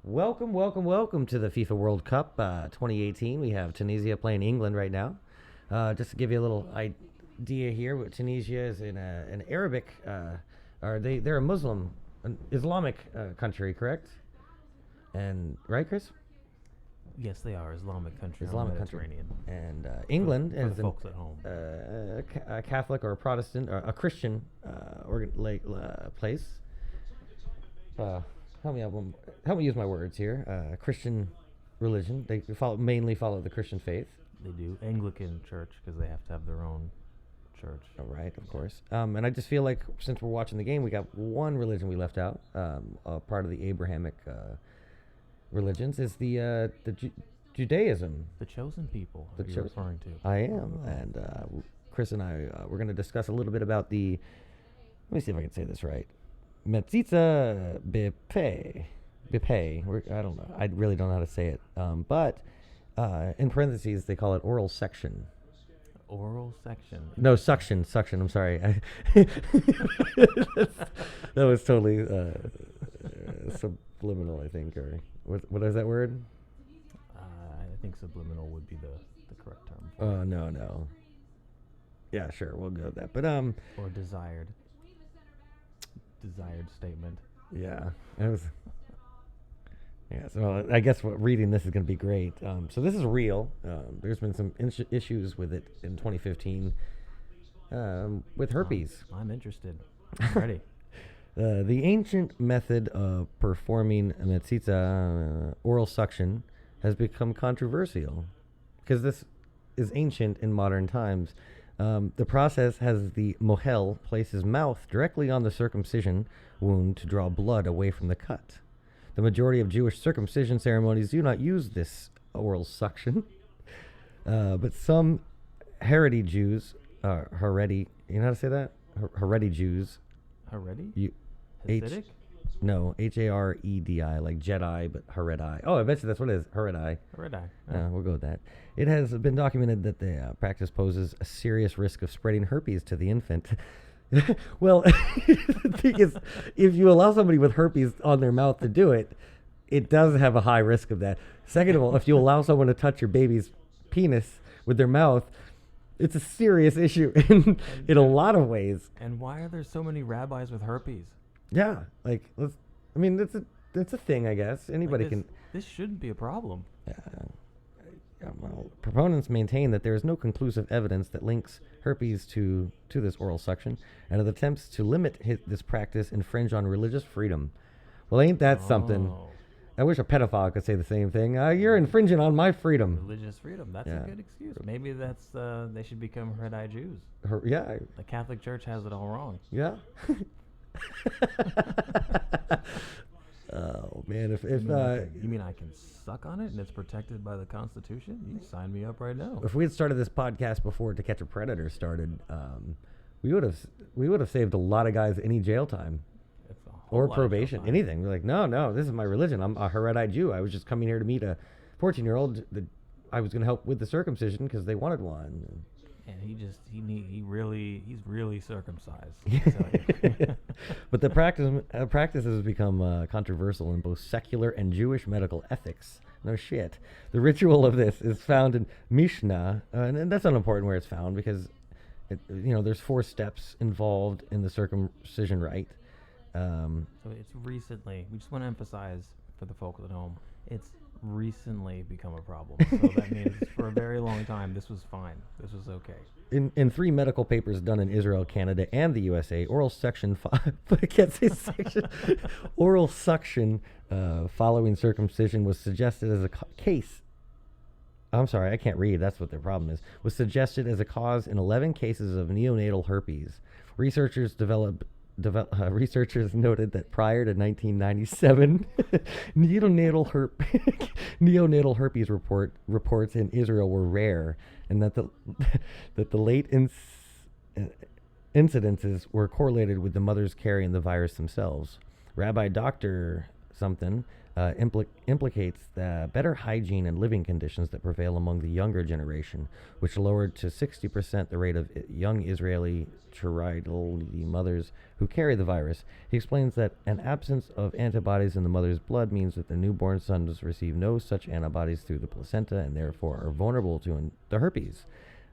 Welcome to the FIFA World Cup 2018. We have Tunisia playing England right now. Just to give you a little idea here, Tunisia is in an Arabic, they're a Muslim, an Islamic country, correct? And right, Chris? Yes, they are Islamic country on Islamic the country. Mediterranean. And England For is the folks at home. a Catholic or a Protestant or a Christian place. Help me use my words here. Christian religion. They mainly follow the Christian faith. They do Anglican church because they have to have their own church. All right, of course. And I just feel like since we're watching the game, we got one religion we left out. Part of the Abrahamic religions is the Judaism. The chosen people. The You're referring to. I am, and Chris and I we're going to discuss a little bit about the. Let me see if I can say this right. Metzitza Bipe. I don't know. I really don't know how to say it. But in parentheses, they call it oral section. Oral section. No, suction. I'm sorry. That was totally subliminal, I think. Or what is that word? I think subliminal would be the correct term. Oh, no. Yeah, sure. We'll go with that. But Or desired statement. Yeah, it was. Yeah, so I guess reading this is going to be great. So this is real. There's been some issues with it in 2015 with herpes. I'm interested. I'm ready. The ancient method of performing metzitza, oral suction, has become controversial because this is ancient in modern times. The process has the mohel place his mouth directly on the circumcision wound to draw blood away from the cut. The majority of Jewish circumcision ceremonies do not use this oral suction, but some Haredi Jews, Haredi, you know how to say that? Haredi Jews. Haredi? H- Hasidic? No, Haredi, like Jedi, but Haredi. Oh, I bet you that's what it is, Haredi. Haredi. We'll go with that. It has been documented that the practice poses a serious risk of spreading herpes to the infant. Well, the thing is, if you allow somebody with herpes on their mouth to do it, it does have a high risk of that. Second of all, if you allow someone to touch your baby's penis with their mouth, it's a serious issue in a lot of ways. And why are there so many rabbis with herpes? Yeah, like that's a thing, I guess. Anybody can. This shouldn't be a problem. Well, proponents maintain that there is no conclusive evidence that links herpes to this oral suction, and the attempts to limit this practice infringe on religious freedom. Well, ain't that something? I wish a pedophile could say the same thing. You're infringing on my freedom. Religious freedom. That's a good excuse. Maybe that's they should become Haredi Jews. Yeah. The Catholic Church has it all wrong. Yeah. Oh man, if you mean I can suck on it and it's protected by the Constitution? You sign me up right now. If we had started this podcast before To Catch a Predator started, we would have saved a lot of guys any jail time or probation, anything. We're like, no, this is my religion. I'm a Haredi Jew. I was just coming here to meet a 14-year-old that I was going to help with the circumcision because they wanted one. And he's really circumcised. But the practice has become controversial in both secular and Jewish medical ethics. No shit. The ritual of this is found in Mishnah, and that's unimportant where it's found because, there's 4 steps involved in the circumcision rite. So it's recently. We just want to emphasize for the folks at home. It's recently become a problem. So that means for a very long time this was fine. This was okay. In 3 medical papers done in Israel, Canada, and the USA, oral suction but I can't say section. Oral suction following circumcision was suggested as a case. I'm sorry, I can't read. That's what their problem is. Was suggested as a cause in 11 cases of neonatal herpes. Researchers noted that prior to 1997, neonatal herpes reports in Israel were rare, and that the late incidences were correlated with the mothers carrying the virus themselves. Rabbi Dr. something implicates the better hygiene and living conditions that prevail among the younger generation, which lowered to 60% the rate of young Israeli child mothers who carry the virus. He explains that an absence of antibodies in the mother's blood means that the newborn sons receive no such antibodies through the placenta and therefore are vulnerable to the herpes.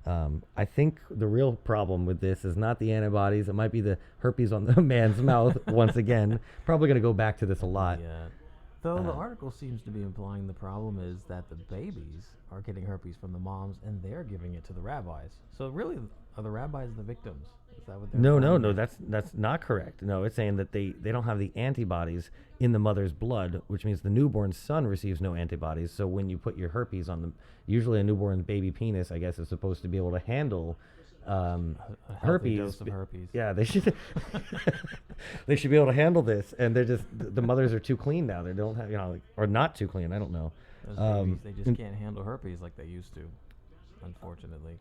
I think the real problem with this is not the antibodies. It might be the herpes on the man's mouth once again. Probably going to go back to this a lot. Yeah. Though the article seems to be implying the problem is that the babies are getting herpes from the moms and they're giving it to the rabbis. So really, are the rabbis the victims? Is that what they're No, implying? that's not correct. No, it's saying that they don't have the antibodies in the mother's blood, which means the newborn son receives no antibodies. So when you put your herpes on them, usually a newborn baby penis, I guess, is supposed to be able to handle A healthy herpes. dose of herpes. Yeah, they should. They should be able to handle this, and they're just the mothers are too clean now. They don't have, or not too clean. I don't know. Those babies, they just can't handle herpes like they used to, unfortunately.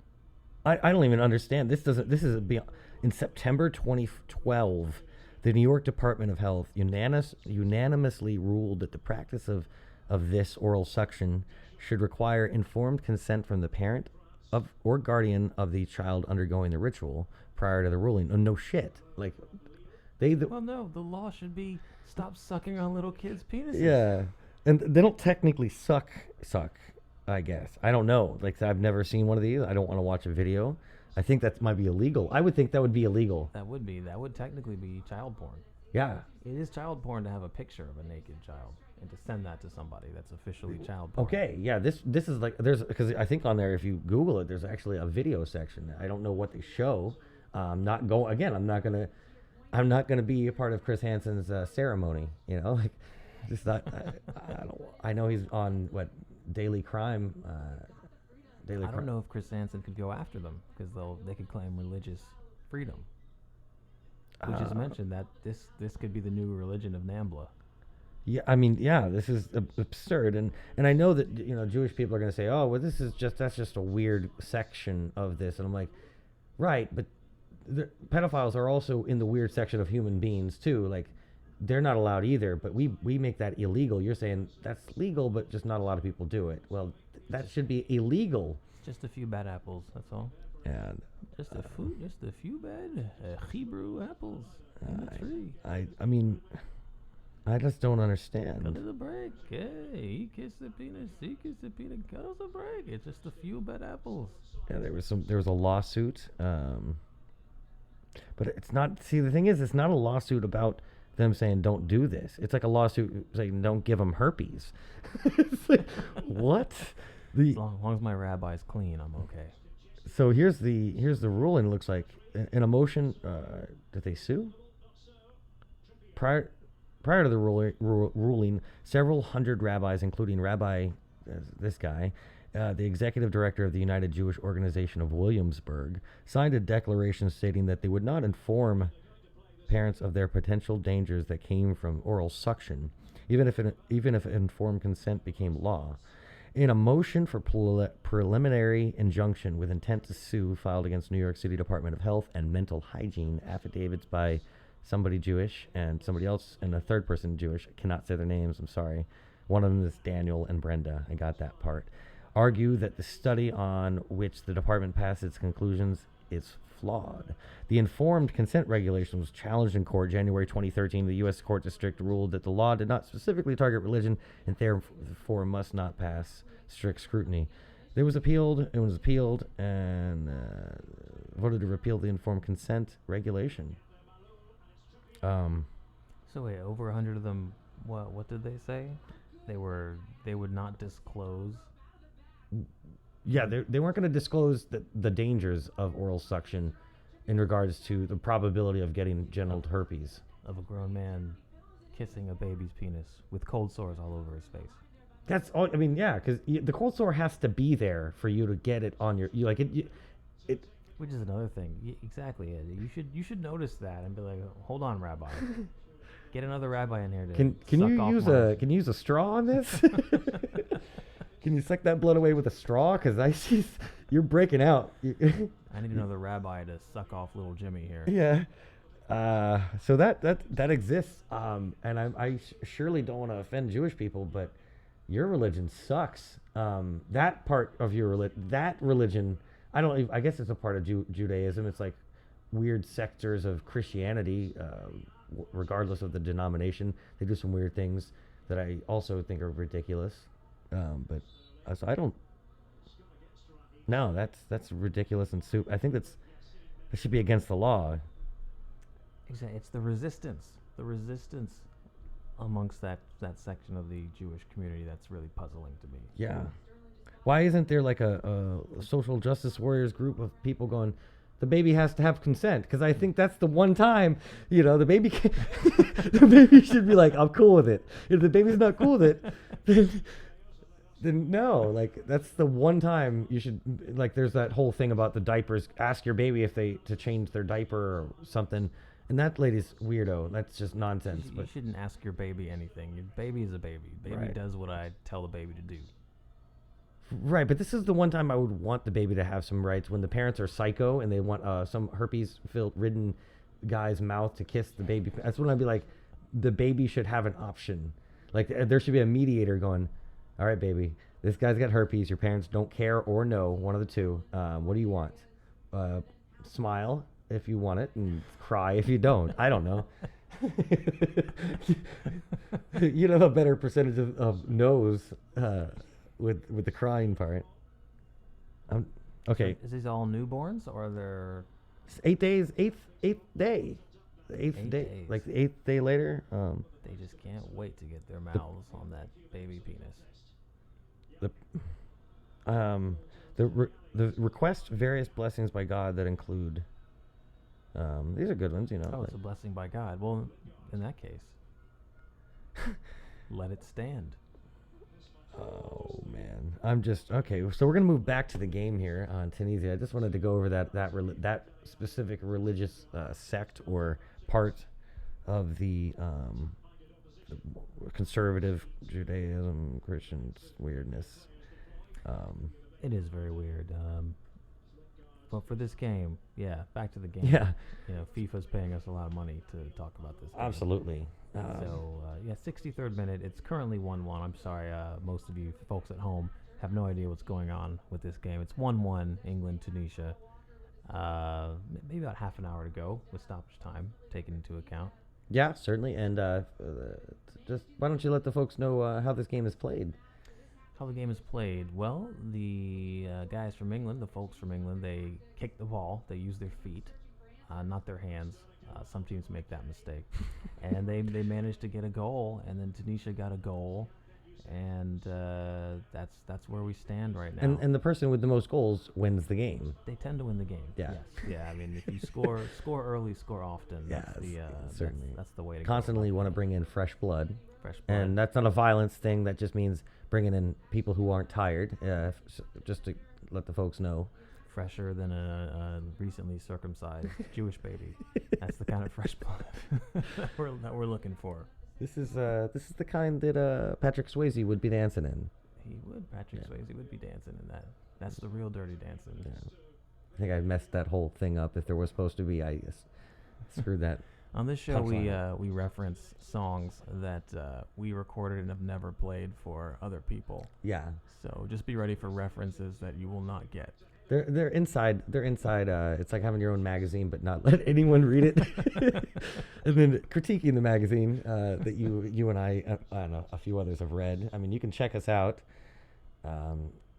I don't even understand. This in September 2012, the New York Department of Health unanimously ruled that the practice of this oral suction should require informed consent from the parent of or guardian of the child undergoing the ritual prior to the ruling. Oh, no shit. Like Well, no, the law should be stop sucking on little kids' penises. yeah, and they don't technically suck. I guess I don't know. Like I've never seen one of these. I don't want to watch a video. I think that might be illegal. I would think that would be illegal. That would technically be child porn. Yeah. It is child porn to have a picture of a naked child and to send that to somebody. That's officially child porn. Okay. Yeah. This is like because I think on there if you Google it, there's actually a video section. I don't know what they show. I'm not gonna be a part of Chris Hansen's ceremony. Like just not. I don't. I know he's on Daily Crime. I don't know if Chris Hansen could go after them because they could claim religious freedom. We just mentioned that this could be the new religion of NAMBLA. Yeah, I mean, yeah, this is absurd, and I know that Jewish people are going to say, oh, well, that's just a weird section of this, and I'm like, right, but the pedophiles are also in the weird section of human beings too. Like, they're not allowed either, but we make that illegal. You're saying that's legal, but just not a lot of people do it. Well, that should be illegal. Just a few bad apples, that's all. And Just a few bad Hebrew apples in the tree. I mean, I just don't Cut understand. us a break. Hey, he kissed the penis. He kissed the penis. Cut us a break. It's just a few bad apples. Yeah, there was a lawsuit, but it's not. See, the thing is, it's not a lawsuit about them saying don't do this. It's like a lawsuit saying don't give them herpes. It's like, what? As long as my rabbi's clean, I'm okay. So here's the ruling. Looks like in a motion. Did they sue? Prior to the ruling, several hundred rabbis, including Rabbi this guy, the executive director of the United Jewish Organization of Williamsburg, signed a declaration stating that they would not inform parents of their potential dangers that came from oral suction, even if informed consent became law. In a motion for preliminary injunction with intent to sue filed against New York City Department of Health and Mental Hygiene, affidavits by somebody Jewish and somebody else and a third person Jewish, I cannot say their names, I'm sorry. One of them is Daniel and Brenda, I got that part, argue that the study on which the department passed its conclusions is flawed. The informed consent regulation was challenged in court January 2013. The U.S. Court District ruled that the law did not specifically target religion and therefore must not pass strict scrutiny. It was appealed and voted to repeal the informed consent regulation. So wait, over 100 of them. What did they say? They would not disclose. Yeah, they weren't going to disclose the dangers of oral suction in regards to the probability of getting genital herpes. Of a grown man kissing a baby's penis with cold sores all over his face. That's all. I mean, yeah, because the cold sore has to be there for you to get it on your. Which is another thing. Exactly. You should notice that and be like, hold on, Rabbi. Get another rabbi in here to Can you use a straw on this? Can you suck that blood away with a straw? Because you're breaking out. I need another rabbi to suck off little Jimmy here. Yeah. So that exists, and surely don't want to offend Jewish people, but your religion sucks. That part of that religion, I guess it's a part of Judaism. It's like weird sectors of Christianity, regardless of the denomination. They do some weird things that I also think are ridiculous. But so I don't. No, that's ridiculous and soup. I think that should be against the law. Exactly. It's the resistance amongst that section of the Jewish community that's really puzzling to me. Yeah. Why isn't there like a social justice warriors group of people going, the baby has to have consent? Because I think that's the one time, the baby the baby should be like, I'm cool with it. If the baby's not cool with it, then no. Like, that's the one time you should, like, there's that whole thing about the diapers. Ask your baby to change their diaper or something. And that lady's weirdo. That's just nonsense. You shouldn't ask your baby anything. Your baby is a baby. Baby Right. does what I tell the baby to do. Right, but this is the one time I would want the baby to have some rights, when the parents are psycho and they want some herpes-ridden guy's mouth to kiss the baby. That's when I'd be like, the baby should have an option. Like, there should be a mediator going, all right, baby, this guy's got herpes. Your parents don't care or know, one of the two. What do you want? Smile if you want it, and cry if you don't. I don't know. You'd have a better percentage of no's with the crying part. Okay. So is these all newborns, or are there 8 days, eighth day. The eighth 8 day. days? Like the 8th day later. They just can't wait to get their mouths on that baby penis. The request various blessings by God that include. These are good ones, Oh, it's a blessing by God. Well, in that case, let it stand. Oh man, I'm just okay. So we're gonna move back to the game here on Tunisia. I just wanted to go over that specific religious sect or part of the conservative Judaism, Christians weirdness. It is very weird. But for this game, back to the game. Yeah, FIFA's paying us a lot of money to talk about this game. absolutely. 63rd minute. It's currently 1-1. I'm sorry, most of you folks at home have no idea what's going on with this game. It's 1-1, England, Tunisia. Maybe about half an hour to go with stoppage time taken into account. Yeah, certainly. And just why don't you let the folks know how this game is played? How the game is played? Well, the guys from England, the folks from England, they kick the ball. They use their feet, not their hands. Some teams make that mistake. And they managed to get a goal, and then Tunisia got a goal, and that's where we stand right now. And the person with the most goals wins the game. They tend to win the game. Yeah. Yes. Yeah. I mean, if you score early, score often. Yeah, certainly. That's the way to Constantly go. want to bring in fresh blood. Fresh blood. And that's not a violence thing. That just means bringing in people who aren't tired, just to let the folks know. Fresher than a recently circumcised Jewish baby. That's the kind of fresh blood that we're looking for. This is the kind that Patrick Swayze would be dancing in. He would. Patrick Swayze would be dancing in that. That's the real Dirty Dancing. Yeah. I think I messed that whole thing up. If there was supposed to be, I screwed that. On this show, punchline. we reference songs that we recorded and have never played for other people. Yeah. So just be ready for references that you will not get. They're inside. It's like having your own magazine, but not let anyone read it, and then critiquing the magazine that you and I don't know, a few others have read. I mean, you can check us out.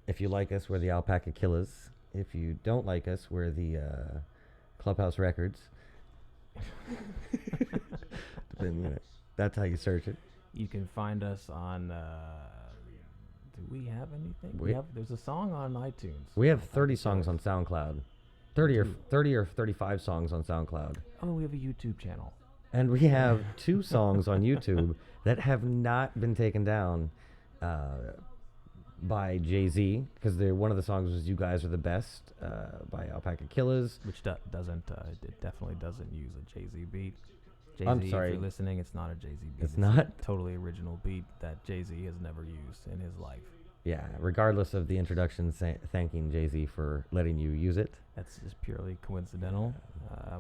If you like us, we're the Alpaca Killers. If you don't like us, we're the Clubhouse Records. That's how you search it. You can find us on. Do we have anything? There's a song on iTunes. We have 30 songs on SoundCloud. 30 or 35 songs on SoundCloud. Oh, we have a YouTube channel. And we have 2 songs on YouTube that have not been taken down by Jay-Z, because one of the songs was "You Guys Are the Best" by Alpaca Killers, which it definitely doesn't use a Jay-Z beat. Jay-Z, I'm sorry. if you're listening, it's not a Jay-Z beat. It's not? a totally original beat that Jay-Z has never used in his life. Yeah, regardless of the introduction thanking Jay-Z for letting you use it. That's just purely coincidental.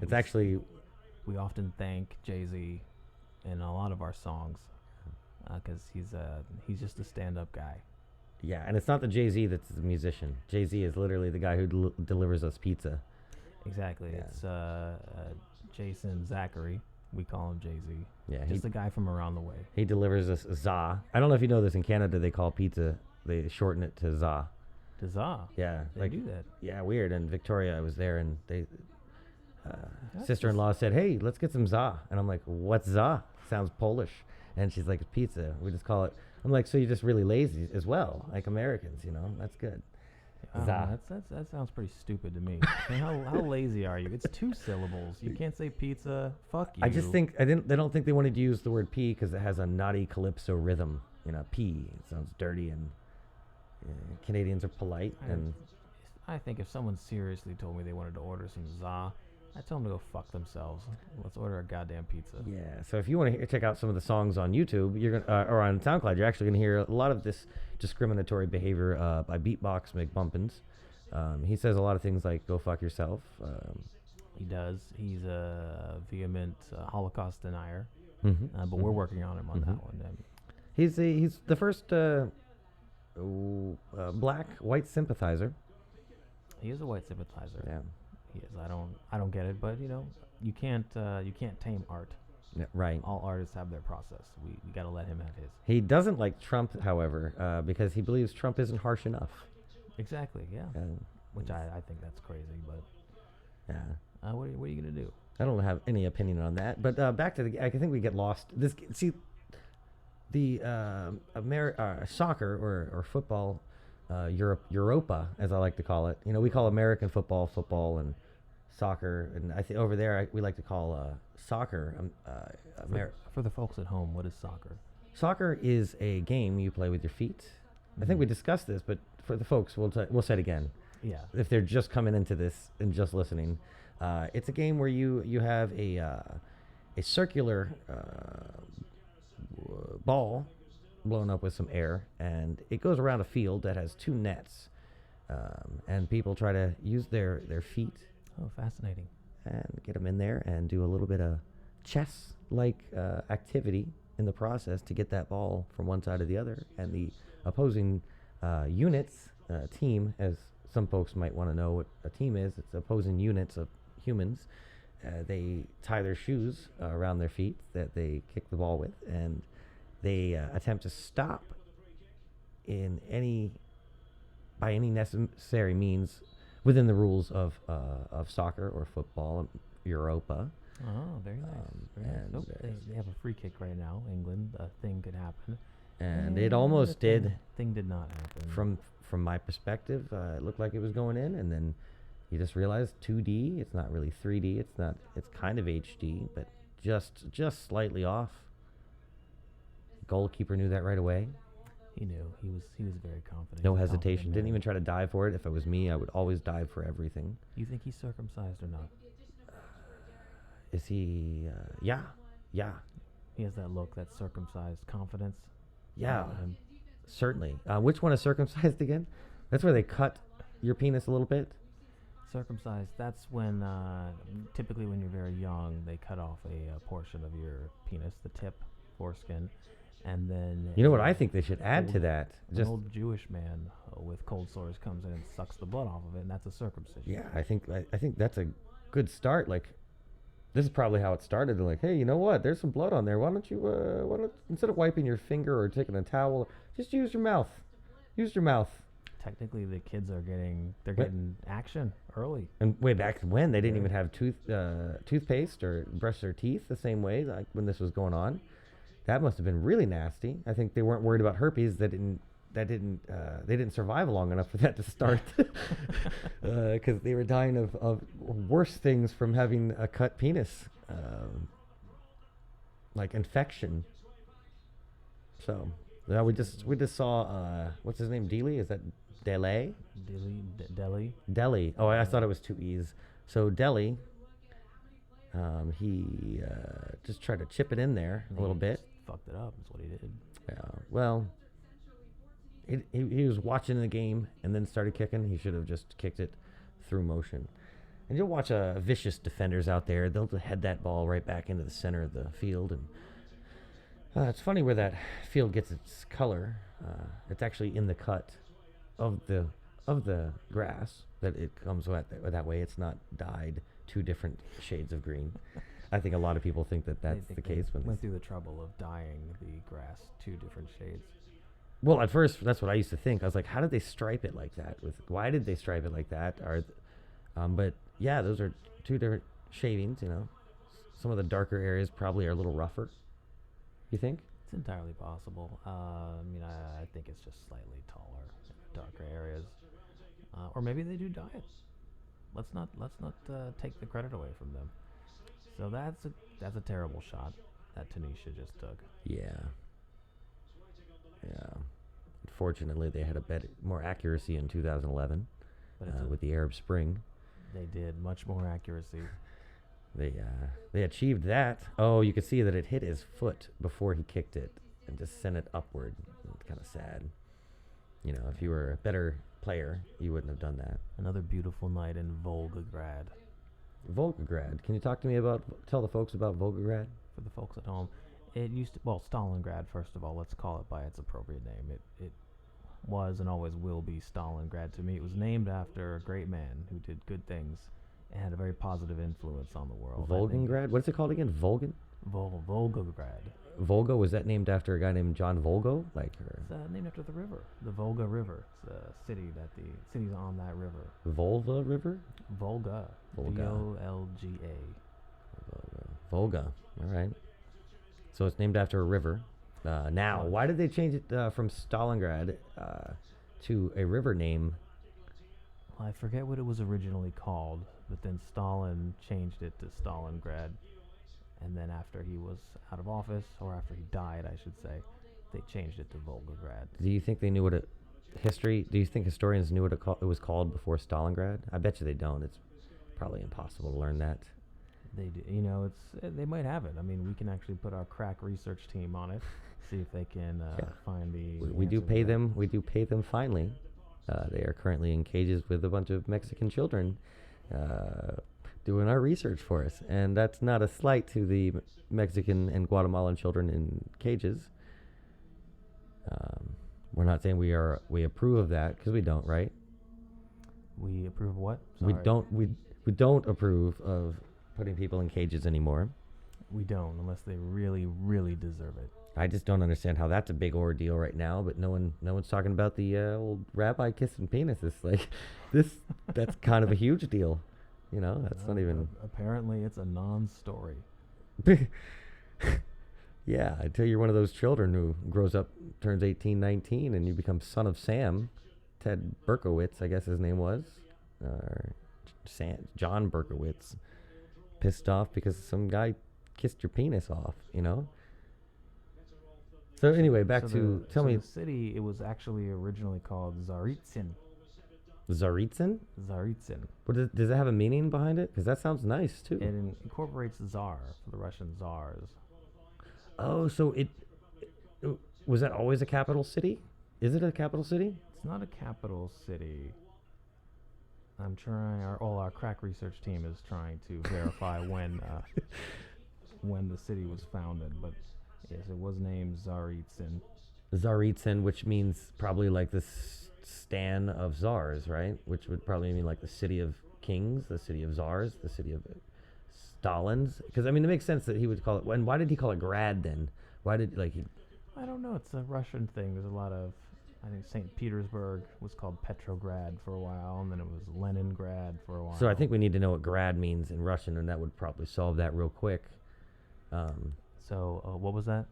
It's actually we often thank Jay-Z in a lot of our songs because he's just a stand-up guy. Yeah, and it's not the Jay-Z that's the musician. Jay-Z is literally the guy who delivers us pizza. Exactly. Yeah. It's Jason Zachary. We call him Jay-Z. Yeah, Just a guy from around the way. he delivers us za. I don't know if you know this. In Canada, they call pizza, they shorten it to za. To Za. Yeah, They do that. Yeah, weird. And Victoria, I was there, and they That's sister-in-law said, "Hey, let's get some za," and I'm like, "What's za? Sounds Polish." And she's like, "Pizza. We just call it." I'm like, "So you're just really lazy as well, like Americans, you know? That's good." I don't Za. know, that sounds pretty stupid to me. I mean, how lazy are you? It's 2 syllables. You can't say pizza. Fuck you. I just think they don't think they wanted to use the word "p" because it has a naughty calypso rhythm. You know, "p" it sounds dirty, and Canadians are polite. And I think if someone seriously told me they wanted to order some za, I'd tell them to go fuck themselves. Let's order a goddamn pizza. yeah, so if you want to check out some of the songs on YouTube, you're gonna or on SoundCloud, you're actually gonna hear a lot of this discriminatory behavior by Beatbox McBumpins. He says a lot of things like "go fuck yourself." He does. He's a vehement Holocaust denier, Mhm, but we're working on him on that one. He's the first black white sympathizer. He is a white sympathizer. Yeah. He is. I don't get it, but you can't tame art. Yeah, right. All artists have their process. We got to let him have his. He doesn't like Trump, however, because he believes Trump isn't harsh enough. Exactly. Yeah. Uh, Which I think that's crazy, but yeah. what are you gonna do? I don't have any opinion on that. But back to I think we get lost. The soccer or football, Europa, as I like to call it. You know, we call American football, and soccer, and I think over there we like to call soccer. For the folks at home, what is soccer? Soccer is a game you play with your feet. I think we discussed this, but for the folks, we'll say it again. Yeah. If they're just coming into this and just listening, it's a game where you have a circular ball blown up with some air, and it goes around a field that has 2 nets, and people try to use their feet Oh, fascinating. and get them in there and do a little bit of chess-like activity in the process to get that ball from one side to the other, and the opposing units, team, as some folks might want to know what a team is. It's opposing units of humans. They tie their shoes around their feet that they kick the ball with, and they attempt to stop by any necessary means within the rules of soccer or football, Europa. Oh, very nice. Very nice. and Nope, they have a free kick right now. England, a thing could happen. And it almost the did. Thing did not happen. From my perspective, it looked like it was going in, and then you just realize 2D. It's not really 3D. It's kind of HD, but just slightly off. Goalkeeper knew that right away. He knew. He was very confident. No He's a confident hesitation. Didn't man. even try to dive for it. If it was me, I would always dive for everything. You think he's circumcised or not? Is he? Yeah. He has that look, that circumcised confidence. Yeah. about him. Certainly. Which one is circumcised again? That's where they cut your penis a little bit. Circumcised. That's when, typically when you're very young, they cut off a portion of your penis, the tip, foreskin, and then. You know what I think they should add to old- that? An Just old Jewish man with cold sores comes in and sucks the blood off of it, and that's a circumcision. yeah, I think that's a good start. Like, this is probably how it started. They're like, hey, you know what? There's some blood on there. Why don't you instead of wiping your finger or taking a towel, just use your mouth. Use your mouth. Technically, the kids are getting action early. And way back when they didn't Yeah. even have toothpaste or brush their teeth the same way, like when this was going on. That must have been really nasty. I think they weren't worried about herpes. They didn't survive long enough for that to start, because they were dying of worse things from having a cut penis, like infection. So yeah, we just saw what's his name? Dealey? Is that Delay? Delhi. Delhi. Oh, I thought it was 2 E's. So Delhi, he just tried to chip it in there a little bit. Fucked it up. That's what he did. Yeah. Well, he was watching the game and then started kicking. He should have just kicked it through motion. And you'll watch vicious defenders out there. They'll head that ball right back into the center of the field. And it's funny where that field gets its color. It's actually in the cut of the grass that it comes that way. It's not dyed 2 different shades of green. I think a lot of people think that that's the case. When went through the trouble of dyeing the grass 2 different shades. Well, at first, that's what I used to think. I was like, how did they stripe it like that? Why did they stripe it like that? But yeah, those are 2 different shavings. Some of the darker areas probably are a little rougher. You think? It's entirely possible. I think it's just slightly taller in the darker areas, or maybe they do dye it. Let's not take the credit away from them. So that's a terrible shot that Tunisia just took. Yeah. Unfortunately, they had more accuracy in 2011 with the Arab Spring. They did much more accuracy. They achieved that. Oh, you could see that it hit his foot before he kicked it and just sent it upward. It's kind of sad. If you were a better player, you wouldn't have done that. Another beautiful night in Volgograd. Volgograd. Can you tell the folks about Volgograd? For the folks at home, it used to, Stalingrad, first of all, let's call it by its appropriate name. It was and always will be Stalingrad to me. It was named after a great man who did good things and had a very positive influence on the world. Volgograd? What's it called again? Volgograd? Volga, was that named after a guy named John Volgo? It's named after the river, the Volga River. It's a city the city's on that river. Volva River? Volga. Volga. Volga. All right. So it's named after a river. Now, why did they change it from Stalingrad to a river name? Well, I forget what it was originally called, but then Stalin changed it to Stalingrad. And then after he was out of office, or after he died, I should say, they changed it to Volgograd. Do you think they knew do you think historians knew what it was called before Stalingrad? I bet you they don't. It's probably impossible to learn that. They do. They might have it. I mean, we can actually put our crack research team on it, see if they can find the. We do pay them. We do pay them finely. They are currently in cages with a bunch of Mexican children, doing our research for us, and that's not a slight to the Mexican and Guatemalan children in cages. We're not saying we approve of that, because we don't, right? We approve of what? Sorry. We don't approve of putting people in cages anymore. We don't, unless they really, really deserve it. I just don't understand how that's a big ordeal right now, but no one's talking about the old rabbi kissing penises. That's kind of a huge deal. That's not even. Apparently, it's a non-story. Yeah, until you're one of those children who grows up, turns 18, 19, and you become son of Sam. Ted Berkowitz, I guess his name was. John Berkowitz. Pissed off because some guy kissed your penis off, So anyway, tell me. The city, it was actually originally called Tsaritsyn. Tsaritsyn? Tsaritsyn. Does it have a meaning behind it? Because that sounds nice, too. It incorporates Tsar, for the Russian Tsars. Oh, so was that always a capital city? Is it a capital city? It's not a capital city. I'm trying. Our crack research team is trying to verify when the city was founded. But yes, it was named Tsaritsyn. Tsaritsyn, which means probably like the stan of czars, right? Which would probably mean like the city of kings, the city of czars, the city of Stalins. Because it makes sense that he would call it. And why did he call it Grad then? Why did he? I don't know. It's a Russian thing. There's a lot of. I think St. Petersburg was called Petrograd for a while, and then it was Leningrad for a while. So I think we need to know what grad means in Russian, and that would probably solve that real quick. What was that?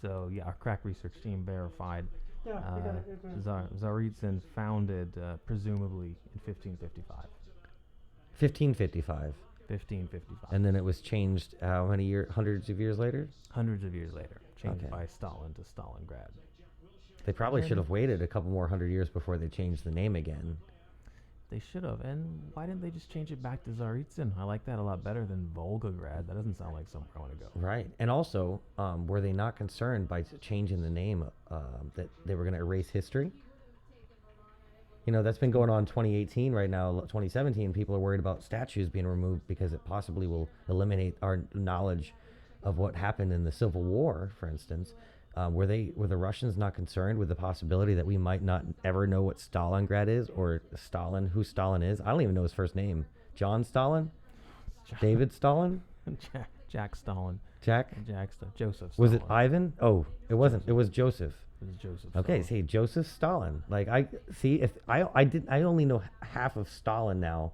So, yeah, our crack research team verified Tsaritsyn founded presumably in 1555. 1555. 1555. And then it was changed how many years? Hundreds of years later? Hundreds of years later. Changed by Stalin to Stalingrad. They probably should have waited a couple more 100 years before they changed the name again. They should have. And why didn't they just change it back to Tsaritsyn? I like that a lot better than Volgograd. That doesn't sound like somewhere I want to go. Right. And also, were they not concerned by changing the name that they were going to erase history? That's been going on 2018 right now. 2017, people are worried about statues being removed because it possibly will eliminate our knowledge of what happened in the Civil War, for instance. Were the Russians not concerned with the possibility that we might not ever know what Stalingrad is, or who Stalin is? I don't even know his first name. John Stalin? David Stalin? Jack Stalin. Jack? Joseph Stalin. Was it Ivan? Oh, it wasn't. It was Joseph. It was Joseph Okay, Stalin. see, Joseph Stalin. Like, I see, if I only know half of Stalin now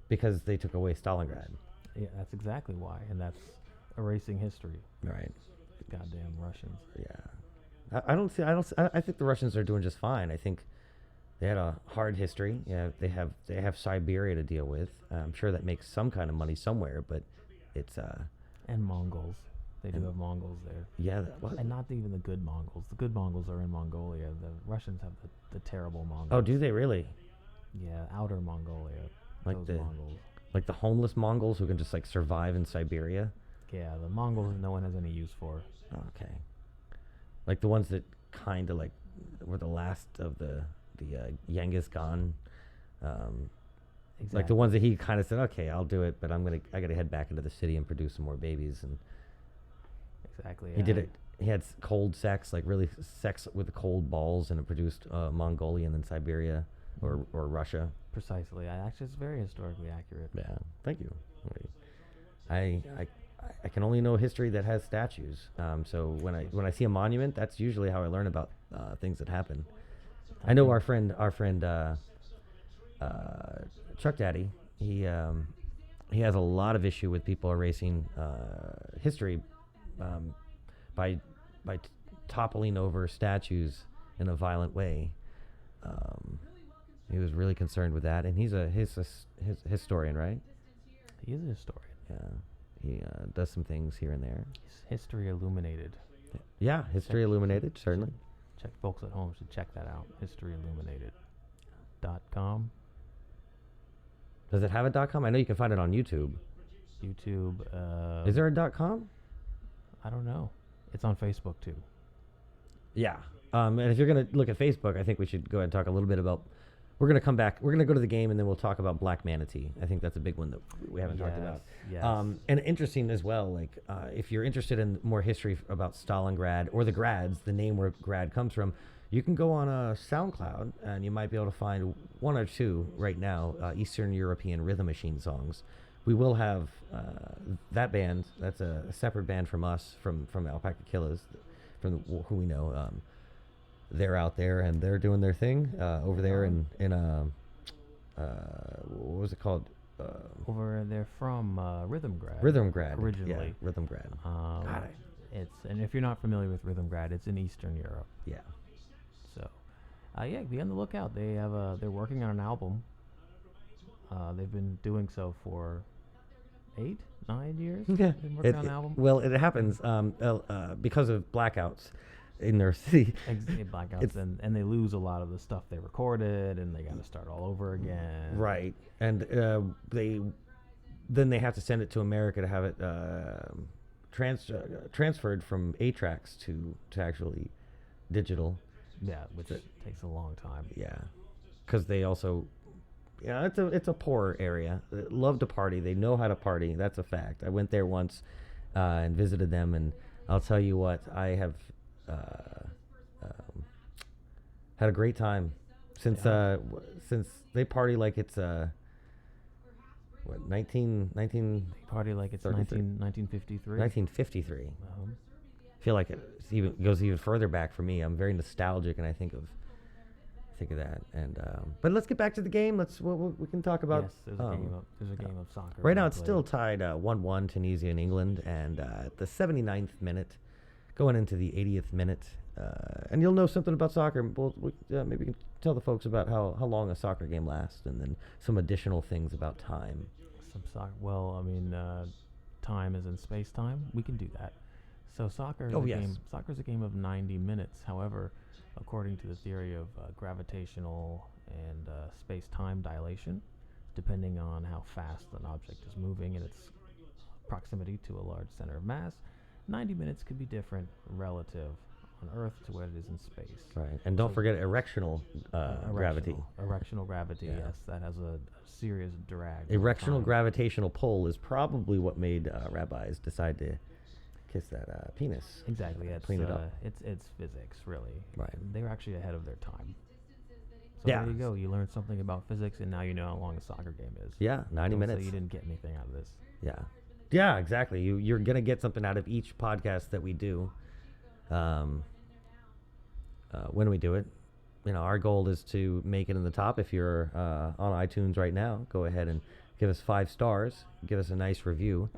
because they took away Stalingrad. Yeah, that's exactly why, and that's erasing history. Right. Goddamn Russians. Yeah. I think the Russians are doing just fine. I think they had a hard history. Yeah, they have Siberia to deal with. I'm sure that makes some kind of money somewhere, but it's And Mongols. They do have Mongols there. yeah. And not even the good Mongols. The good Mongols are in Mongolia. The Russians have the terrible Mongols. Oh, do they really? Yeah, outer Mongolia. Like those the Mongols. like the homeless Mongols who can just like survive in Siberia? Yeah, the Mongols no one has any use for. Okay. Like the ones that kind of like were the last of the Genghis Khan. Exactly. Like the ones that he kind of said, okay, I'll do it, but I gotta head back into the city and produce some more babies. And Exactly. he did it. He had cold sex, like really sex with the cold balls, and it produced Mongolian and Siberia or Russia. Precisely. Actually, it's very historically accurate. Yeah. Thank you. I can only know history that has statues. So when I see a monument, that's usually how I learn about things that happen. I know our friend Chuck Daddy. He has a lot of issue with people erasing history by toppling over statues in a violent way. He was really concerned with that, and he's a historian, right? He is a historian. Yeah, he does some things here and there. History Illuminated. Yeah, History Illuminated, certainly. Check folks at home should check that out. HistoryIlluminated.com. Does it have a .com? I know you can find it on YouTube. YouTube. Is there a .com? I don't know. It's on Facebook too. Yeah. And if you're going to look at Facebook, I think we should go ahead and talk a little bit about. We're going to come back. We're going to go to the game, and then we'll talk about Black Manatee. I think that's a big one that we haven't talked about. Yes. And interesting as well, like if you're interested in more history about Stalingrad or the Grads, the name where Grad comes from, you can go on SoundCloud, and you might be able to find one or two right now Eastern European Rhythm Machine songs. We will have that band. That's a separate band from us, from Alpaca Killers, who we know. They're out there and they're doing their thing over there in what was it called? Over there from Rhythmgrad. Rhythmgrad. Originally. Yeah, Rhythmgrad. And if you're not familiar with Rhythmgrad, it's in Eastern Europe. Yeah. So, yeah, be on the lookout. They have they're working on an album. They've been doing so for 8, 9 years. Yeah. Been working on an album. Well, it happens because of blackouts in their city. Blackouts, and they lose a lot of the stuff they recorded, and they got to start all over again. Right, and they have to send it to America to have it transferred from 8-tracks to actually digital. Yeah, which takes a long time. Yeah, because they also, it's a poor area. They love to party. They know how to party. That's a fact. I went there once and visited them, and I'll tell you what, I have had a great time since they party like it's 19 Party like it's 1953. 1953. I feel like it goes even further back for me. I'm very nostalgic, and I think of that. And but let's get back to the game. We can talk about. Yes, there's a game of soccer. Right now, it's still tied 1-1 Tunisia and England, and at the 79th minute, going into the 80th minute, and you'll know something about soccer. Maybe we can tell the folks about how long a soccer game lasts, and then some additional things about time. Some soccer. Well, I mean, time is in space time. We can do that. So soccer is Soccer is a game of 90 minutes. However, according to the theory of gravitational and space-time dilation, depending on how fast an object is moving and its proximity to a large center of mass, 90 minutes could be different relative on Earth to what it is in space. Right. And don't So- forget erectional gravity. Erectional gravity, Yeah. yes, that has a serious drag. over Erectional time. gravitational pull is probably what made rabbis decide to kiss that penis. Exactly. It's, clean it up. It's physics, really. Right. And they were actually ahead of their time. So Yeah. there you go. You learned something about physics, and now you know how long a soccer game is. Yeah, 90 Don't say minutes. you didn't get anything out of this. Yeah. Yeah, exactly. You're going to get something out of each podcast that we do. When we do it, our goal is to make it in the top. If you're on iTunes right now, go ahead and give us 5 stars. Give us a nice review.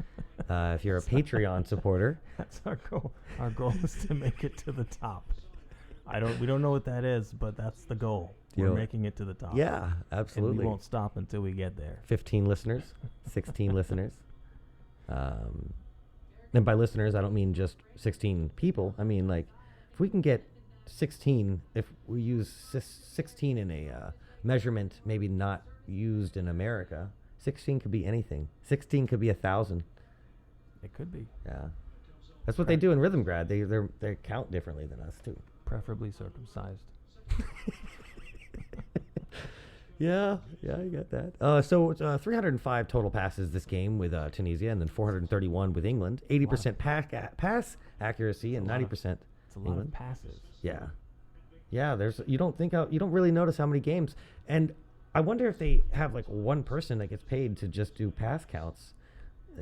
If you're a Patreon supporter, That's our goal. Our goal is to make it to the top. We don't know what that is, but that's the goal. You We're know, making it to the top. yeah, And absolutely. we won't stop until we get there. 15 listeners, 16 listeners. And by listeners, I don't mean just 16 people. I mean, like, if we can get 16, if we use 16 in a measurement maybe not used in America, 16 could be anything. 16 could be 1,000. It could be. Yeah. That's what they do in Rhythm Grad. They count differently than us, too. Preferably circumcised. Yeah, I got that. So 305 total passes this game with Tunisia, and then 431 with England. 80% pass accuracy and It's a lot of- 90%. It's a lot England. of passes. Yeah, you don't really notice how many games, and I wonder if they have like one person that gets paid to just do pass counts.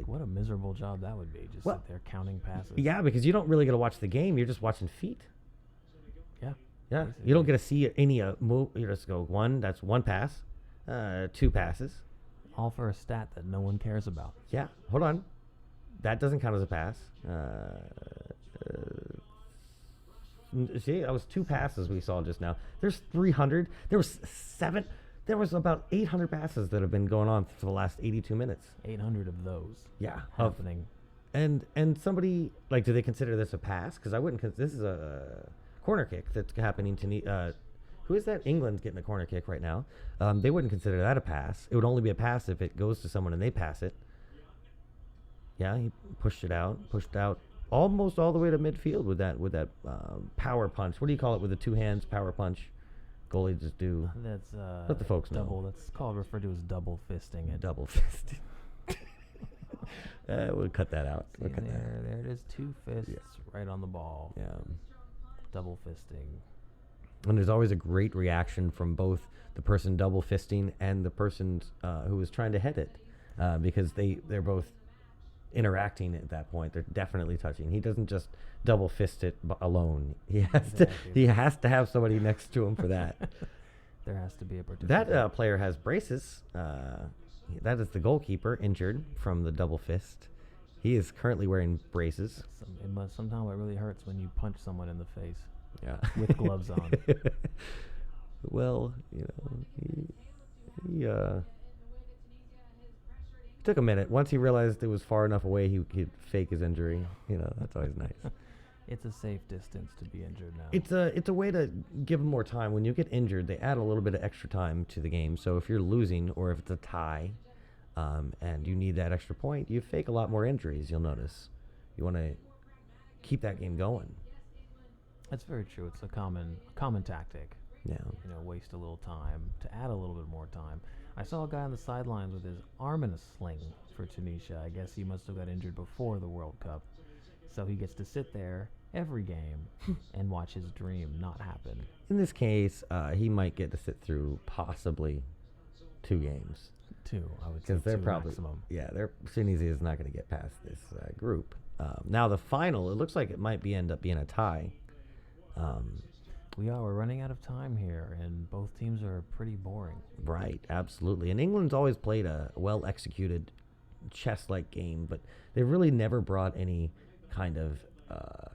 What a miserable job that would be. Just Well, sit there counting passes. Yeah, because you don't really get to watch the game. You're just watching feet. Yeah. Yeah, Basically. you don't get to see any move. You just go that's one pass, 2 passes. All for a stat that no one cares about. Yeah, hold on. That doesn't count as a pass. See, that was 2 passes we saw just now. There's 300. There was about 800 passes that have been going on for the last 82 minutes. 800 of those Yeah. happening. And somebody, like, do they consider this a pass? Because I wouldn't, because this is a corner kick that's happening to, who is that? England's getting a corner kick right now. They wouldn't consider that a pass. It would only be a pass if it goes to someone and they pass it. Yeah, he pushed out almost all the way to midfield with that power punch. What do you call it with the 2 hands power punch? Goalie just do That's let the folks know. double. That's referred to as double fisting it. double fist. We'll cut that out. See We'll cut that out. there it is. 2 fists right on the ball. Yeah. Double fisting. And there's always a great reaction from both the person double fisting and the person who was trying to head it, because they're both interacting at that point. They're definitely touching. He doesn't just double fist it alone. He has to have somebody next to him for that. There has to be a participant. That player has braces. That is the goalkeeper, injured from the double fist. He is currently wearing braces. Sometimes it really hurts when you punch someone in the face Yeah. with gloves on. Well, he took a minute. Once he realized it was far enough away, he'd fake his injury. That's always nice. It's a safe distance to be injured now. It's a way to give them more time. When you get injured, they add a little bit of extra time to the game. So if you're losing or if it's a tie, and you need that extra point, you fake a lot more injuries. You'll notice. You want to keep that game going. That's very true. It's a common tactic. Yeah. Waste a little time to add a little bit more time. I saw a guy on the sidelines with his arm in a sling for Tunisia. I guess he must have got injured before the World Cup. So he gets to sit there every game and watch his dream not happen. In this case, he might get to sit through possibly 2 games. 2, I would say. Because they're 2 probably, maximum. Tunisia is not going to get past this group. Now the final, it looks like it might end up being a tie. We're running out of time here, and both teams are pretty boring. Right, absolutely. And England's always played a well-executed chess-like game, but they've really never brought any kind of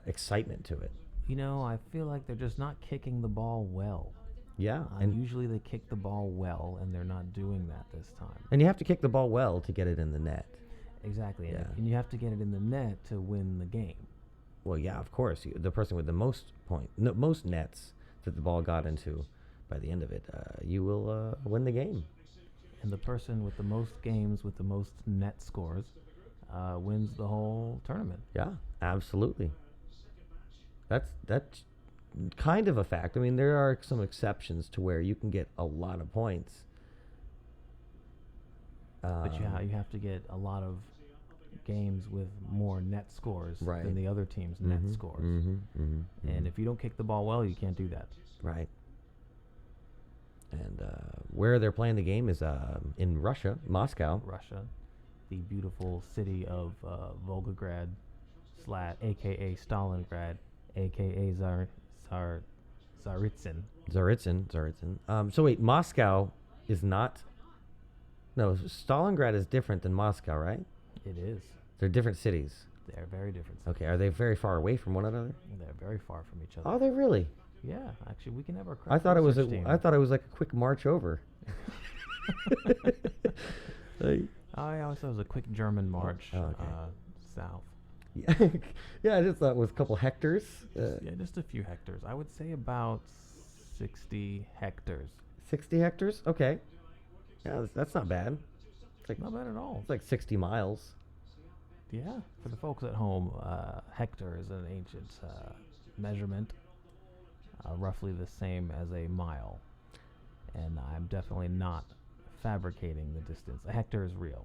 excitement to it. I feel like they're just not kicking the ball well. Yeah, And usually they kick the ball well, and they're not doing that this time. and you have to kick the ball well to get it in the net. Exactly. Yeah. And you have to get it in the net to win the game. Well, yeah, of course. The person with the most most nets that the ball got into by the end of it, you will win the game. And the person with the most games with the most net scores wins the whole tournament. Yeah, absolutely. That's kind of a fact. I mean, there are some exceptions to where you can get a lot of points. But you have to get a lot of games with more net scores Right. than the other team's net scores. And if you don't kick the ball well, you can't do that. Right. And where they're playing the game is in Russia, Moscow. Russia, the beautiful city of Volgograd, aka Stalingrad, aka Tsaritsyn. Tsaritsyn. So wait, Moscow is not. No, Stalingrad is different than Moscow, right? It is. They're different cities. They're very different cities. Okay, are they very far away from one another? They're very far from each other. Are they really? Yeah, actually, we can have our. I thought it was. research team. I thought it was like a quick march over. I always thought it was a quick German march okay. south. Yeah, I just thought it was a couple hectares. Yeah, just a few hectares. I would say about 60 hectares. 60 hectares? Okay. Yeah, that's not bad. Not bad at all. It's like 60 miles. Yeah, for the folks at home, hectare is an ancient measurement, roughly the same as a mile. And I'm definitely not fabricating the distance. A hectare is real.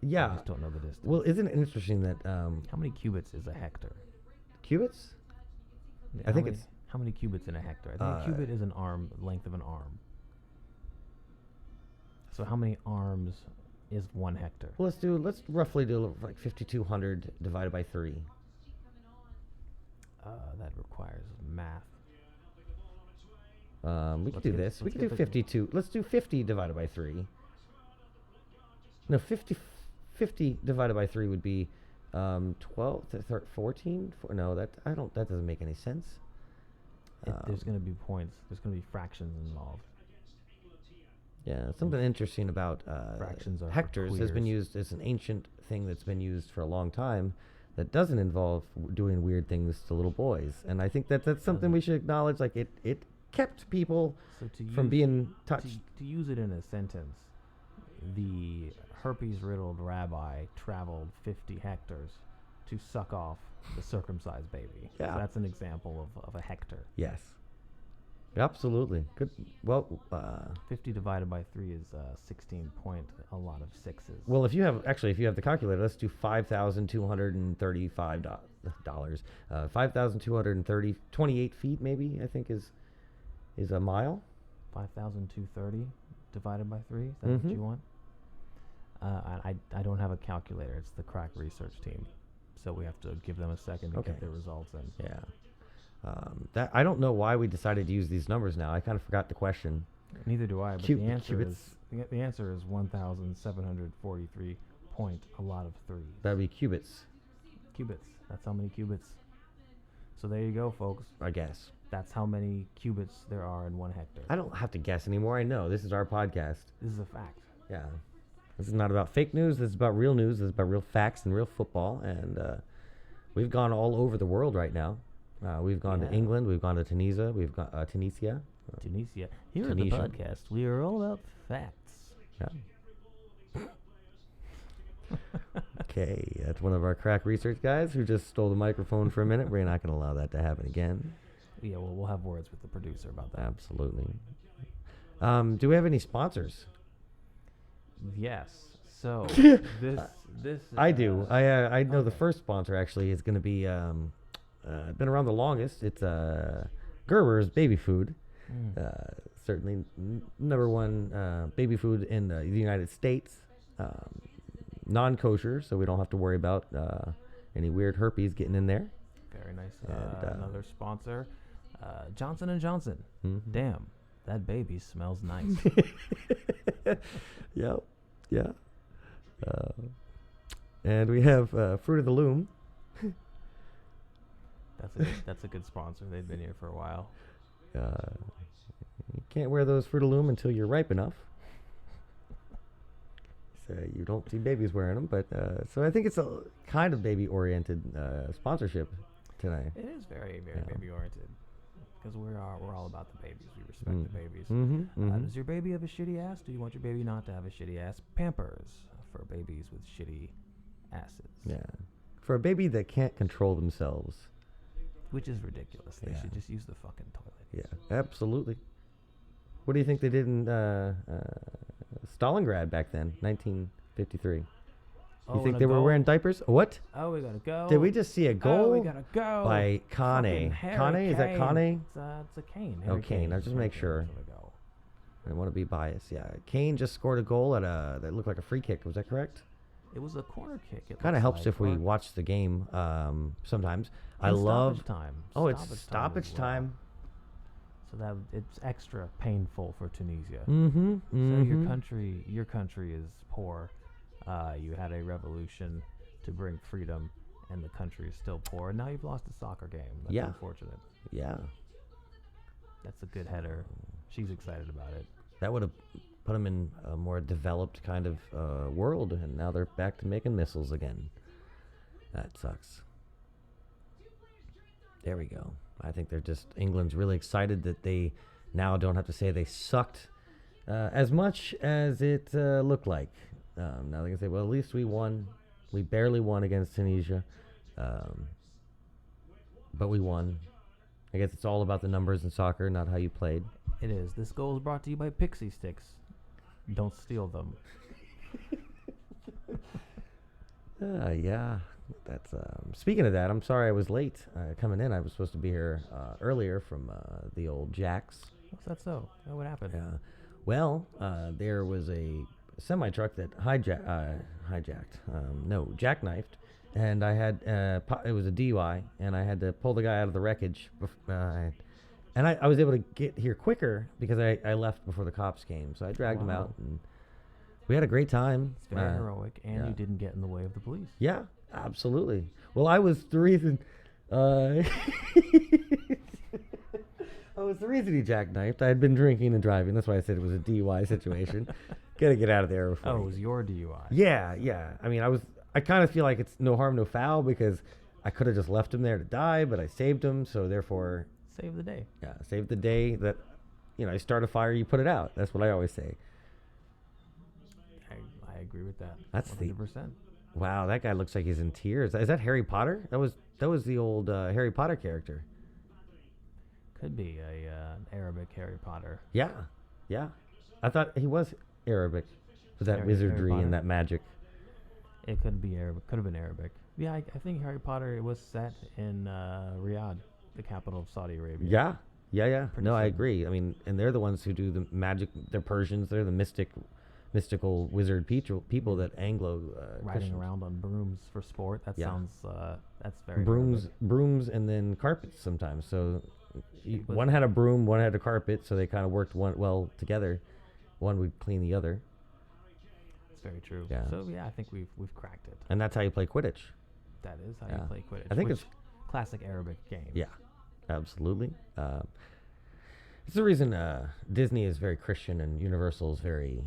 I Yeah. just don't know the distance. Well, isn't it interesting that How many cubits is a hectare? cubits? Yeah, I think it's how many cubits in a hectare? I think a cubit is an arm, length of an arm. So how many arms is 1 hectare? well. Let's roughly do like 5,200 divided by 3. That requires math. We could Let's do get- this. We let's could get do the- 52. Let's do 50 divided by 3. No, 50 divided by 3 would be 12 to 14. No, that doesn't make any sense. There's going to be points. There's going to be fractions involved. Yeah, something interesting about Fractions are for hectares has been queers. used as an ancient thing that's been used for a long time that doesn't involve doing weird things to little boys. And I think that's something we should acknowledge. Like it kept people So to from use- being touched. To use it in a sentence, the herpes-riddled rabbi traveled 50 hectares to suck off the circumcised baby. Yeah. So that's an example of a hectare. Yes. Absolutely. Good. Well, 50 divided by 3 is 16 point, a lot of sixes. well, if you have the calculator, let's do $5,235. 5,228 feet, maybe I think is a mile. 5,230 divided by 3? Is that what you want? I don't have a calculator. It's the crack research team. So we have to give them a second to Okay. get their results in. Yeah. That I don't know why we decided to use these numbers now. I kind of forgot the question. Neither do I, but Cub- the answer cubits. is the answer is 1,743 point, a lot of 3s. That'd be cubits, Cubits. That's how many cubits. So there you go, folks. I guess. That's how many cubits there are in 1 hectare. I don't have to guess anymore. I know. This is our podcast. This is a fact. Yeah. This is not about fake news. This is about real news. This is about real facts and real football. And we've gone all over the world right now. We've gone to Yeah. England. We've gone to Tunisia. We've gone Tunisia. Tunisia. Here Tunisia. at the podcast, we are all about facts. Yeah. Okay, that's one of our crack research guys who just stole the microphone for a minute. We're not going to allow that to happen again. Yeah, well, we'll have words with the producer about that. Absolutely. Do we have any sponsors? Yes. So this I do. I know the first sponsor actually is going to be been around the longest. It's Gerber's Baby Food. Certainly number one baby food in the United States. Non-kosher, so we don't have to worry about any weird herpes getting in there. Very nice. And, another sponsor, Johnson & Johnson. Mhm. Damn, that baby smells nice. Yep. Yeah. And we have Fruit of the Loom. That's a good sponsor. They've been here for a while. You can't wear those Fruit of the Loom until you're ripe enough. So you don't see babies wearing them, but so I think it's a kind of baby-oriented sponsorship tonight. It is very, very Yeah. baby oriented because we're all about the babies. We respect the babies. Mm-hmm, Does your baby have a shitty ass? Do you want your baby not to have a shitty ass? Pampers for babies with shitty asses. Yeah. For a baby that can't control themselves, which is ridiculous. They Yeah. should just use the fucking toilet. Yeah, absolutely. What do you think they did in Stalingrad back then, 1953? Oh, You think and they a were goal? wearing diapers? What? Oh, we gotta go. Did we just see a Oh, goal we gotta go. by Fucking Kane? Harry Kane? Is that Kane? It's a Kane. Oh, Harry Kane. I'll just make Harry sure. Kane's gonna go. I don't want to be biased. Yeah, Kane just scored a goal at that looked like a free kick. Was that correct? It was a corner kick. It Kind of looks helps like, if we or watch the game in sometimes. I stoppage love. time. Oh, it's as stoppage well. time. So that it's extra painful for Tunisia. Mm-hmm. So your country is poor. You had a revolution to bring freedom, and the country is still poor. And now you've lost a soccer game. That's Yeah. unfortunate. Yeah, That's a good header. She's excited about it. that would have put them in a more developed kind of world, and now they're back to making missiles again. That sucks. There we go. I think they're just England's really excited that they now don't have to say they sucked as much as it looked like. Now they can say, well, at least we won. We barely won against Tunisia, but we won. I guess it's all about the numbers in soccer, not how you played. It is. This goal is brought to you by Pixie Sticks. Don't steal them. Yeah, that's. Speaking of that, I'm sorry I was late coming in. I was supposed to be here earlier from the old Jacks. What's that so? Oh, what happened? Well, there was a semi truck that jackknifed, and I had it was a DUI, and I had to pull the guy out of the wreckage. And I was able to get here quicker because I left before the cops came, so I dragged him Wow. out, and we had a great time. It's very heroic, and yeah. you didn't get in the way of the police. Yeah, absolutely. Well, I was the reason. I was the reason he jackknifed. I had been drinking and driving. That's why I said it was a DUI situation. Gotta get out of there before. Oh, it was your DUI. Yeah, yeah. I mean, I kind of feel like it's no harm, no foul because I could have just left him there to die, but I saved him, so therefore, Save the day. yeah, saved the day that, you start a fire, you put it out. That's what I always say. I agree with that. That's the- 100%. Wow, that guy looks like he's in tears. Is that Harry Potter? That was the old Harry Potter character. Could be an Arabic Harry Potter. Yeah, yeah. I thought he was Arabic with that Harry wizardry Potter? and that magic. It could be Arabic. Could have been Arabic. Yeah, I think Harry Potter it was set in Riyadh, the capital of Saudi Arabia. Yeah, yeah. Pretty No, I sure. agree. I mean, and they're the ones who do the magic. They're Persians. They're the mystical wizard people that Anglo Riding Christians. around on brooms for sport. That Yeah. sounds. That's very brooms, Arabic. and then carpets sometimes. So was- one had a broom, one had a carpet, so they kind of worked well together. One would clean the other, It's very true. Yeah. So yeah, I think we've cracked it. and that's how you play Quidditch. That is how Yeah. you play Quidditch. I think which it's- classic Arabic game. Yeah, absolutely. It's the reason Disney is very Christian and Universal is very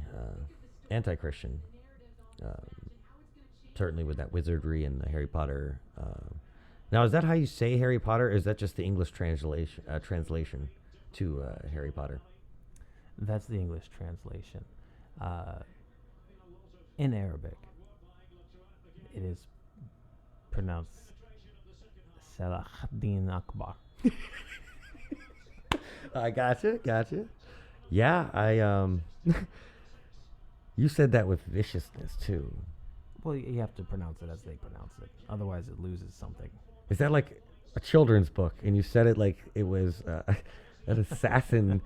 anti-Christian. Certainly with that wizardry and the Harry Potter. Now, is that how you say Harry Potter? Or is that just the English translation to Harry Potter? That's the English translation. In Arabic, it is pronounced Salahuddin Akbar. I gotcha. Yeah, you said that with viciousness too. Well, you have to pronounce it as they pronounce it. Otherwise, it loses something. Is that like a children's book? And you said it like it was an assassin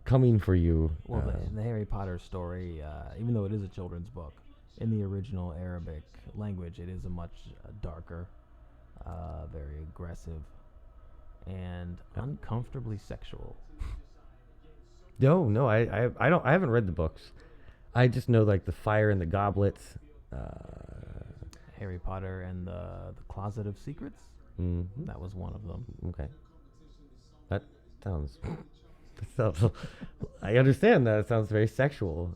coming for you. Well, the Harry Potter story, even though it is a children's book, in the original Arabic language, it is a much darker, very aggressive, and uncomfortably sexual. No, I haven't read the books. I just know like the fire and the goblets. Harry Potter and the Closet of Secrets. Mhm. That was one of them. Okay. That sounds. I understand that. It sounds very sexual.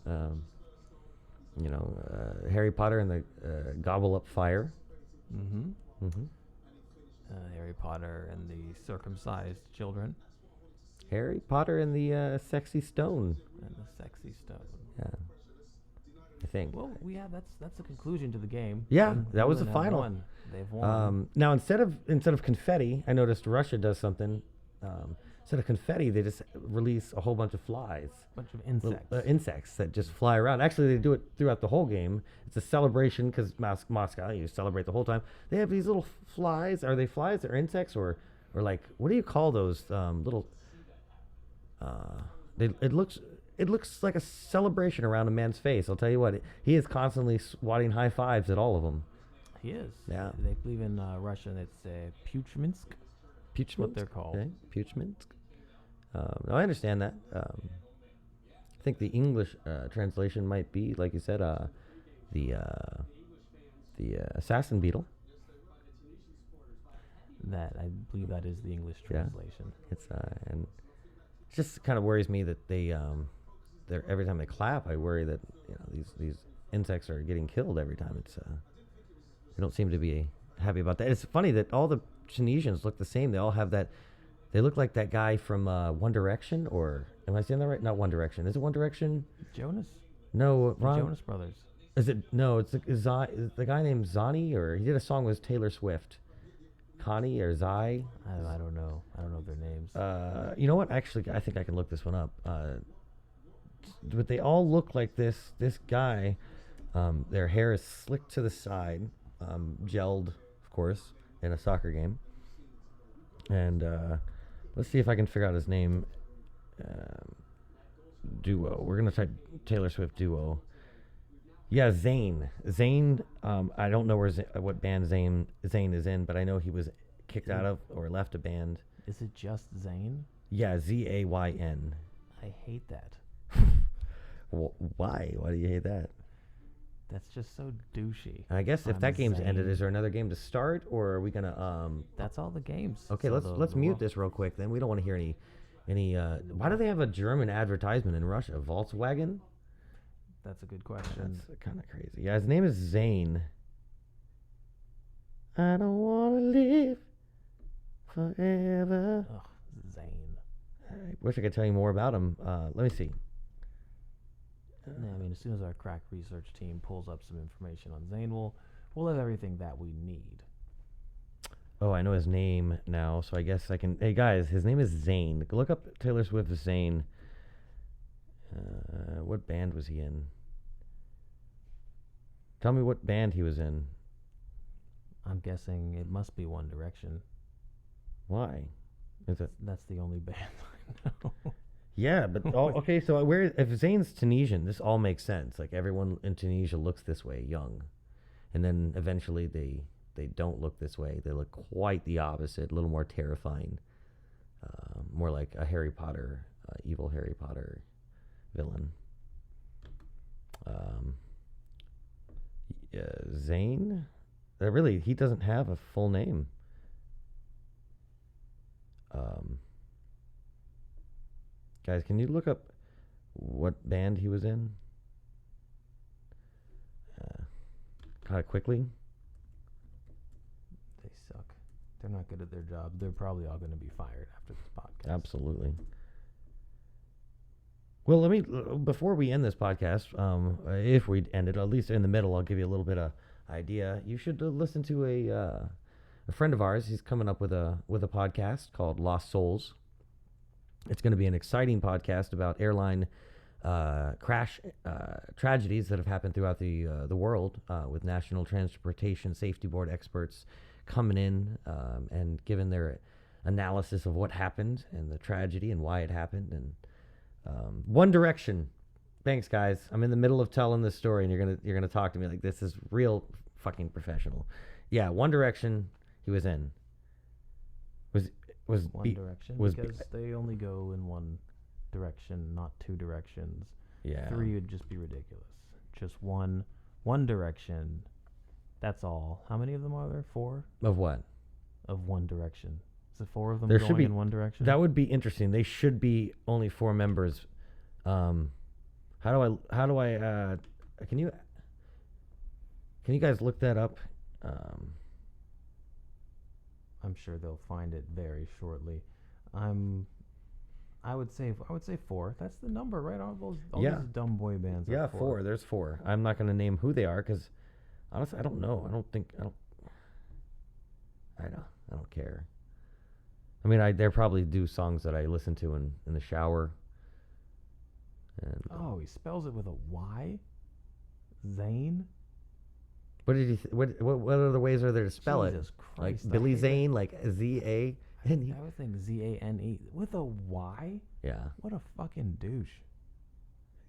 Harry Potter and the Gobble Up Fire. Mm-hmm. Mm-hmm. Harry Potter and the Circumcised Children Harry Potter and the Sexy Stone. and the Sexy Stone. Yeah. I think. Well, that's the conclusion to the game. Yeah, And that was the England have final. won. They've won. Now instead of confetti, I noticed Russia does something. Instead of confetti, they just release a whole bunch of flies, Bunch of little, insects. insects that just fly around. Actually, they do it throughout the whole game. It's a celebration because Moscow, you celebrate the whole time. They have these little flies. Are they flies or insects or like what do you call those little? It looks like a celebration around a man's face. I'll tell you what, he is constantly swatting high fives at all of them. He is. Yeah. They believe in Russian. It's Puchminsk. Puchminsk, what they're called. Okay. Puchminsk. No, I understand that. I think the English translation might be, like you said, the assassin beetle. That I believe that is the English Yeah. translation. It's and it just kind of worries me that they're every time they clap, I worry that these insects are getting killed every time. It's they don't seem to be happy about that. It's funny that all the Tunisians look the same. They all have that. They look like that guy from One Direction, or am I saying that right? Not One Direction. Is it One Direction? Jonas. No, The wrong. Jonas Brothers. Is it no? It's the guy named Zani, or he did a song with Taylor Swift. Connie or Zai. I don't know. I don't know their names. You know what? Actually, I think I can look this one up. But they all look like this guy. Their hair is slicked to the side, gelled, of course, in a soccer game. And let's see if I can figure out his name. Duo. We're gonna type Taylor Swift duo. Yeah, Zayn. Zayn. I don't know what band Zayn is in, but I know he was kicked out of or left a band. Is it just Zayn? Yeah, Zayn. I hate that. Why? Why do you hate that? That's just so douchey. And I guess if I'm that game's ended, Zayn. is there another game to start, or are we gonna That's all the games. Okay, So let's the mute world- this real quick. Then we don't want to hear any. Why do they have a German advertisement in Russia? Volkswagen. That's a good question. That's kind of crazy. Yeah, his name is Zayn. I don't want to live forever. Ugh, Zayn. I wish I could tell you more about him. Let me see. Yeah, I mean, as soon as our crack research team pulls up some information on Zayn, we'll have everything that we need. Oh, I know his name now, so I guess I can. Hey guys, his name is Zayn. Look up Taylor Swift Zayn. What band was he in? Tell me what band he was in. I'm guessing it must be One Direction. Why? Is it? That's the only band I know. Yeah, but okay. So if Zayn's Tunisian, this all makes sense. Like everyone in Tunisia looks this way, young, and then eventually they don't look this way. They look quite the opposite, a little more terrifying, more like a Harry Potter, evil Harry Potter villain. Zayn, really, he doesn't have a full name. Guys, can you look up what band he was in? Kind of quickly. They suck. They're not good at their jobs. They're probably all going to be fired after this podcast. Absolutely. Well, let me before we end this podcast, if we end it, at least in the middle, I'll give you a little bit of idea. You should listen to a friend of ours. He's coming up with a podcast called Lost Souls. It's going to be an exciting podcast about airline crash tragedies that have happened throughout the world, with National Transportation Safety Board experts coming in and giving their analysis of what happened and the tragedy and why it happened. And One Direction. Thanks, guys. I'm in the middle of telling this story, and you're gonna talk to me like this is real fucking professional. Yeah, One Direction. He was in. Was One be- Direction was because they only go in one direction, not two directions. yeah. 3 would just be ridiculous. Just one direction. That's all. How many of them are there? 4 Of what? of One Direction. Is it 4 of them There should going be- in one direction? That would be interesting. They should be only 4 members. How do I can you guys look that up? I'm sure they'll find it very shortly. I'm I would say 4. That's the number, right? All Yeah. these dumb boy bands. Yeah, are 4. There's 4. I'm not going to name who they are because honestly, I don't know. I don't care. I mean, they probably do songs that I listen to in the shower. And Oh, he spells it with a Y. Zane. what did you? What other ways are there to spell Jesus it? Christ, Like I Billy hate it. Zane, like Z-A. I would think Zane with a Y. Yeah. What a fucking douche.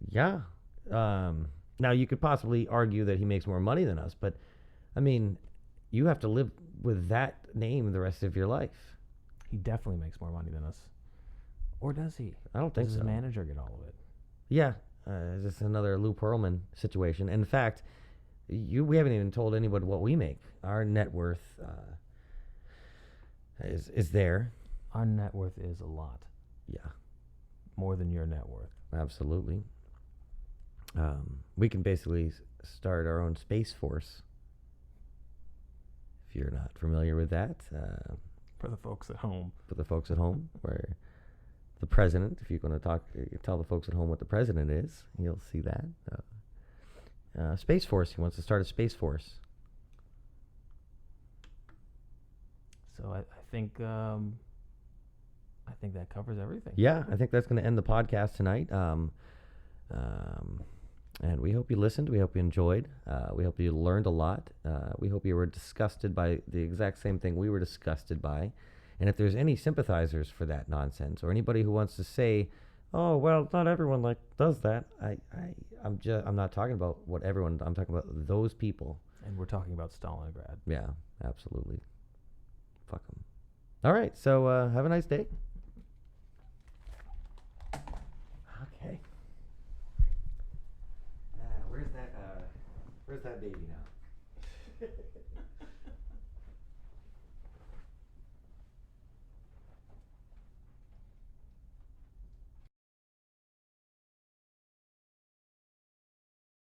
Yeah. Now you could possibly argue that he makes more money than us, but I mean, you have to live with that name the rest of your life. He definitely makes more money than us. Or does he? I don't think Does so. his manager get all of it? Yeah. This is another Lou Pearlman situation. In fact, we haven't even told anybody what we make. Our net worth is there. Our net worth is a lot. Yeah. More than your net worth. Absolutely. We can basically start our own space force. If you're not familiar with that, For the folks at home. for the folks at home, where the president, if you're going to tell the folks at home what the president is, you'll see that. Space Force, he wants to start a Space Force. So I think that covers everything. Yeah, I think that's going to end the podcast tonight. And we hope you listened. We hope you enjoyed. We hope you learned a lot. We hope you were disgusted by the exact same thing we were disgusted by. And if there's any sympathizers for that nonsense, or anybody who wants to say, "Oh, well, not everyone does that," I'm not talking about what everyone. I'm talking about those people. And we're talking about Stalingrad. Yeah, absolutely. Fuck them. All right, so have a nice day. Okay. Where's that baby now?